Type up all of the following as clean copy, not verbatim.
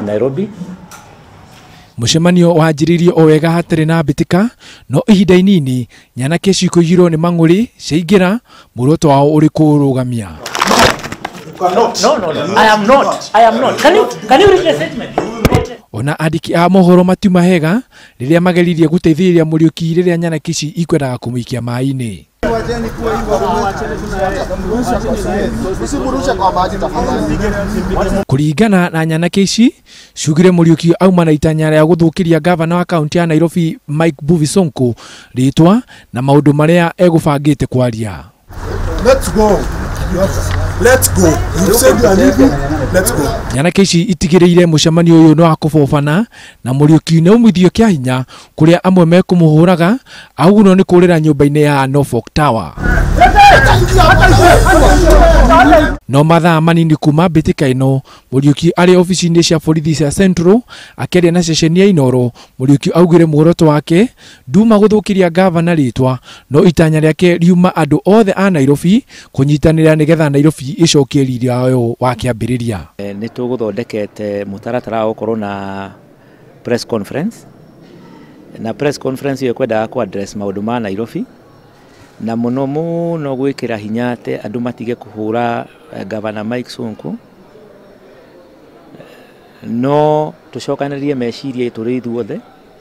Nairobi. Mucemanio wanjiririo o wega hatarĩ na mbitika, no ihinda inini nyanake cikũiyirwo nĩ mang'ũrĩ ciaingĩra muoroto wao ũrĩ kũrũgamia. No. I am not. Can you read the statement? Ona andiki a mohoro matiuma hega rĩrĩa mageririe gũteithĩrĩria Muriuki rĩrĩa nyanake ici ikwendaga kũmũikia maĩ-inĩ. Kuringana na nyanake ici, cugire Muriuki auma na itanya rĩa gũthũkĩria gavana wa kaunti ya Nairobi Mike Mbuvi Sonko rĩtwa na maũndũ marĩa egũbangĩte kwaria. Let's go. You said you are leaving. Let's go. Nyanake ici itigĩrĩire mũcemanio ũyũ nĩ wa kũbobana na Muriuki nĩ umithio kĩa hinya kũrĩa amwe mekũmũhũraga auguno nĩ kũrĩra nyũmba-inĩ ya Norfolk Tower. No mathaa manini kuma mbĩtĩka ĩno, Muriuki arĩ ofici-inĩ cia borithi cia Central akĩaria na ceceni ya Inooro. Muriuki augire muoroto wake nduma gũthũkĩria gavana rĩtwa, no itanya rĩake riuma andũ othe a Nairobi kũnyitanĩra nĩgetha Nairobi icokie riri wayo wa kĩambĩrĩria. Nĩ tũgũthondekete mũtaratara wa gũkorwo na press conference, na press conference ĩyo kwendaga kũ address maũndũ ma Nairobi na mũno gwĩkĩra hinya atĩ andũ matige kũhũra gavana Mike Sonko, no tũcokanĩrie meciria tũrĩ ithuothe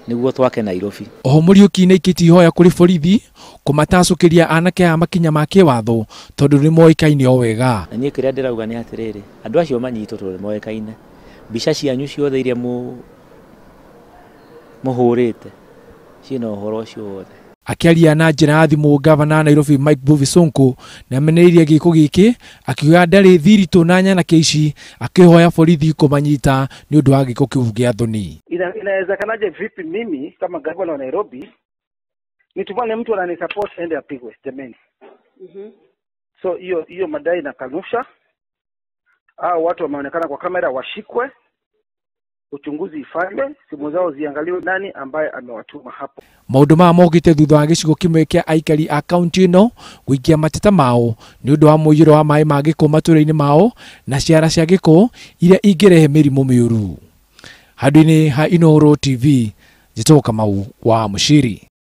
nĩguo twake Nairobi. Oho Muriuki nĩ aikĩtie ihoya kũrĩ borithi kũmatacũkĩria anake a makinya ma kĩwatho tondũ nĩ moĩkaine o wega. Na niĩ kĩrĩa ndĩrauga nĩ atĩrĩrĩ, andũ acio manyitwo tondũ nĩ moĩkaine. Mbica cianyu ciothe iria mũhũrĩte ciĩna ũhoro ũcio wothe. Akiaria na njĩra ya thimũ gavana Nairobi Mike Mbuvi Sonko nĩ amenereirie gĩko gĩkĩ akiuga ndarĩ thiritũ na nyanake ici, akĩhoya borithi kũmanyita nĩ ũndũ wa gĩko kĩu gĩa thoni. Inawezekanaje vipi mimi kama gavana wa Nairobi nitumane mtu ananisupport ende apigwe jamani? So hiyo madai na kanusha. Watu wameonekana kwa kamera washikwe, uchunguzi ifanywe, simu zao ziangaliwe nani ambaye amewatuma hapo. Maũndũ ma mogite thutha wa gĩcigo kĩmwe kĩa aikari a kaunti ĩno gũikia mateta mao nĩ ũndũ wa mũiyũro wa maĩ ma gĩko matũũra-inĩ mao na ciara cia gĩko iria ingĩrehe mĩrimũ mĩũru. Handũ-inĩ ha Inooro TV, Ndugamano wa Mucii.